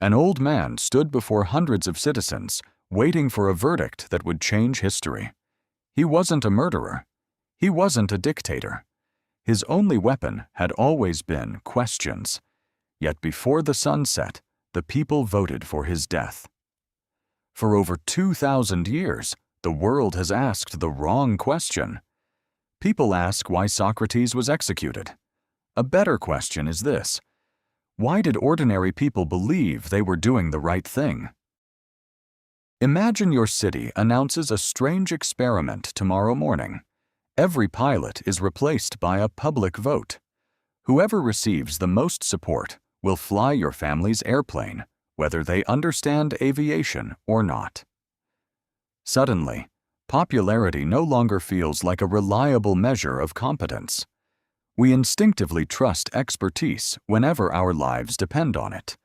An old man stood before hundreds of citizens, waiting for a verdict that would change history. He wasn't a murderer. He wasn't a dictator. His only weapon had always been questions. Yet before the sun set, the people voted for his death. For over 2,000 years, the world has asked the wrong question. People ask why Socrates was executed. A better question is this: why did ordinary people believe they were doing the right thing? Imagine your city announces a strange experiment tomorrow morning. Every pilot is replaced by a public vote. Whoever receives the most support will fly your family's airplane, whether they understand aviation or not. Suddenly, popularity no longer feels like a reliable measure of competence. We instinctively trust expertise whenever our lives depend on it.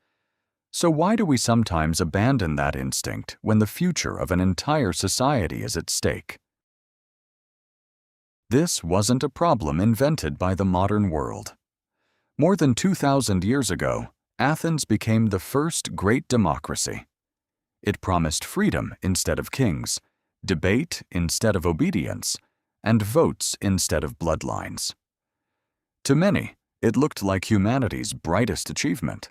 So why do we sometimes abandon that instinct when the future of an entire society is at stake? This wasn't a problem invented by the modern world. More than 2,000 years ago, Athens became the first great democracy. It promised freedom instead of kings, debate instead of obedience, and votes instead of bloodlines. To many, it looked like humanity's brightest achievement.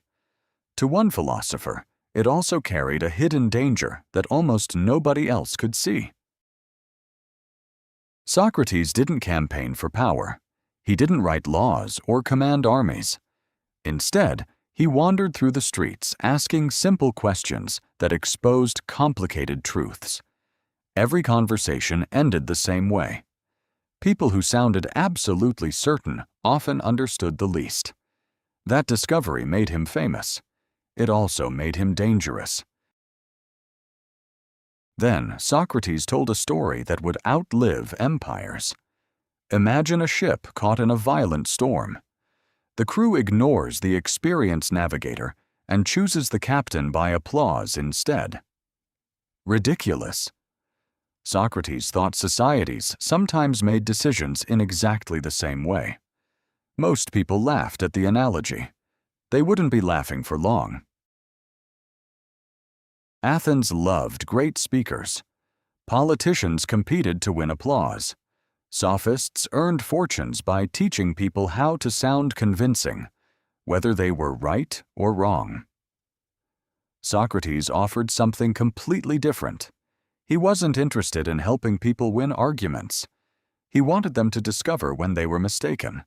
To one philosopher, it also carried a hidden danger that almost nobody else could see. Socrates didn't campaign for power. He didn't write laws or command armies. Instead, he wandered through the streets asking simple questions that exposed complicated truths. Every conversation ended the same way. People who sounded absolutely certain often understood the least. That discovery made him famous. It also made him dangerous. Then Socrates told a story that would outlive empires. Imagine a ship caught in a violent storm. The crew ignores the experienced navigator and chooses the captain by applause instead. Ridiculous. Socrates thought societies sometimes made decisions in exactly the same way. Most people laughed at the analogy. They wouldn't be laughing for long. Athens loved great speakers. Politicians competed to win applause. Sophists earned fortunes by teaching people how to sound convincing, whether they were right or wrong. Socrates offered something completely different. He wasn't interested in helping people win arguments. He wanted them to discover when they were mistaken.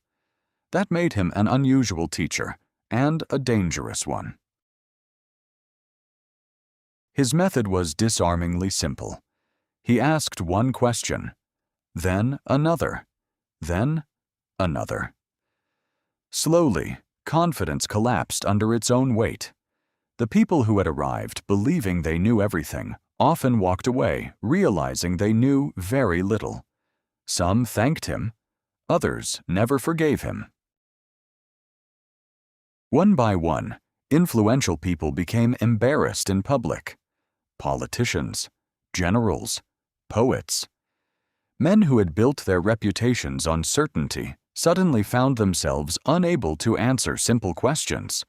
That made him an unusual teacher, and a dangerous one. His method was disarmingly simple. He asked one question, then another, then another. Slowly, confidence collapsed under its own weight. The people who had arrived believing they knew everything often walked away realizing they knew very little. Some thanked him, others never forgave him. One by one, influential people became embarrassed in public. Politicians, generals, poets. Men who had built their reputations on certainty suddenly found themselves unable to answer simple questions.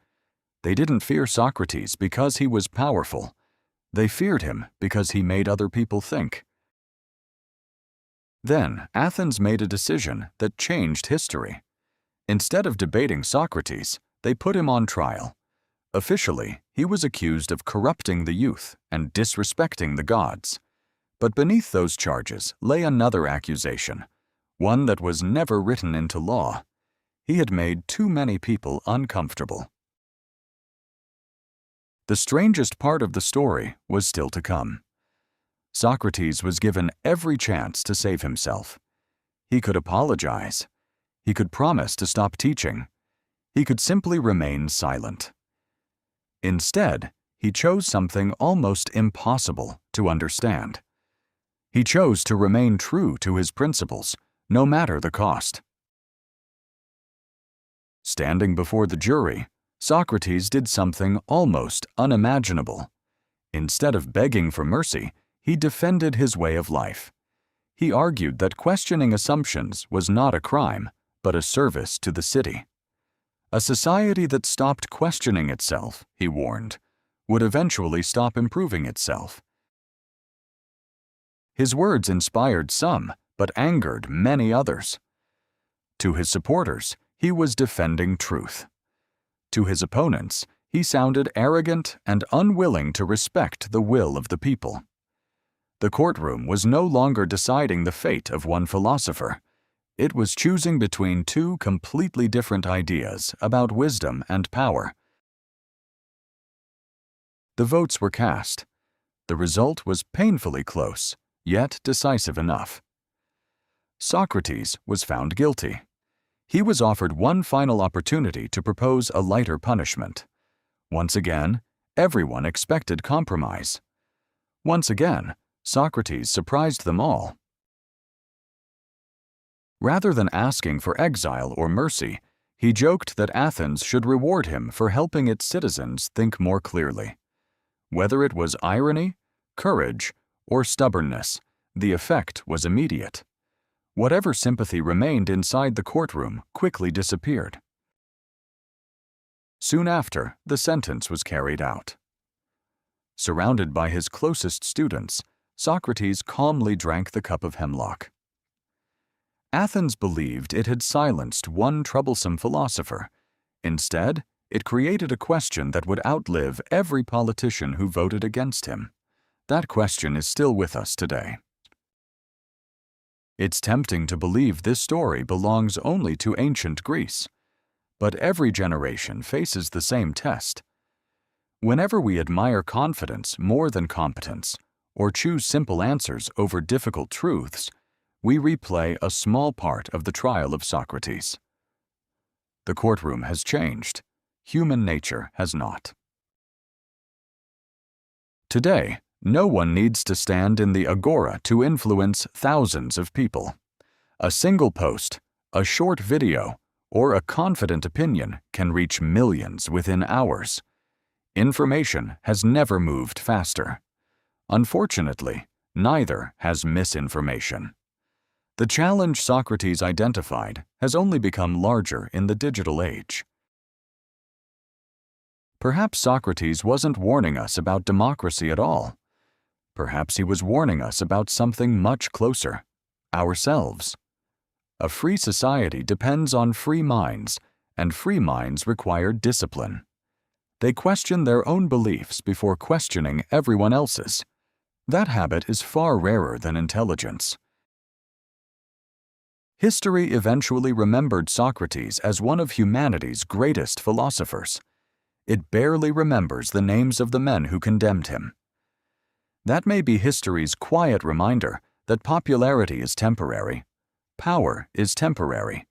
They didn't fear Socrates because he was powerful. They feared him because he made other people think. Then Athens made a decision that changed history. Instead of debating Socrates, they put him on trial. Officially, he was accused of corrupting the youth and disrespecting the gods. But beneath those charges lay another accusation, one that was never written into law. He had made too many people uncomfortable. The strangest part of the story was still to come. Socrates was given every chance to save himself. He could apologize. He could promise to stop teaching. He could simply remain silent. Instead, he chose something almost impossible to understand. He chose to remain true to his principles, no matter the cost. Standing before the jury, Socrates did something almost unimaginable. Instead of begging for mercy, he defended his way of life. He argued that questioning assumptions was not a crime, but a service to the city. A society that stopped questioning itself, he warned, would eventually stop improving itself. His words inspired some, but angered many others. To his supporters, he was defending truth. To his opponents, he sounded arrogant and unwilling to respect the will of the people. The courtroom was no longer deciding the fate of one philosopher. It was choosing between two completely different ideas about wisdom and power. The votes were cast. The result was painfully close, yet decisive enough. Socrates was found guilty. He was offered one final opportunity to propose a lighter punishment. Once again, everyone expected compromise. Once again, Socrates surprised them all. Rather than asking for exile or mercy, he joked that Athens should reward him for helping its citizens think more clearly. Whether it was irony, courage, or stubbornness, the effect was immediate. Whatever sympathy remained inside the courtroom quickly disappeared. Soon after, the sentence was carried out. Surrounded by his closest students, Socrates calmly drank the cup of hemlock. Athens believed it had silenced one troublesome philosopher. Instead, it created a question that would outlive every politician who voted against him. That question is still with us today. It's tempting to believe this story belongs only to ancient Greece. But every generation faces the same test. Whenever we admire confidence more than competence, or choose simple answers over difficult truths, we replay a small part of the trial of Socrates. The courtroom has changed. Human nature has not. Today, no one needs to stand in the agora to influence thousands of people. A single post, a short video, or a confident opinion can reach millions within hours. Information has never moved faster. Unfortunately, neither has misinformation. The challenge Socrates identified has only become larger in the digital age. Perhaps Socrates wasn't warning us about democracy at all. Perhaps he was warning us about something much closer: ourselves. A free society depends on free minds, and free minds require discipline. They question their own beliefs before questioning everyone else's. That habit is far rarer than intelligence. History eventually remembered Socrates as one of humanity's greatest philosophers. It barely remembers the names of the men who condemned him. That may be history's quiet reminder that popularity is temporary, power is temporary,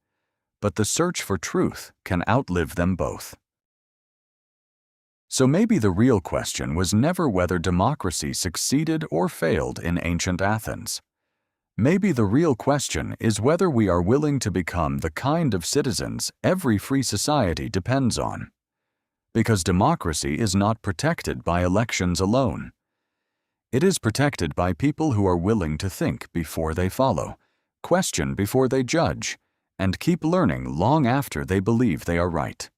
but the search for truth can outlive them both. So maybe the real question was never whether democracy succeeded or failed in ancient Athens. Maybe the real question is whether we are willing to become the kind of citizens every free society depends on. Because democracy is not protected by elections alone. It is protected by people who are willing to think before they follow, question before they judge, and keep learning long after they believe they are right.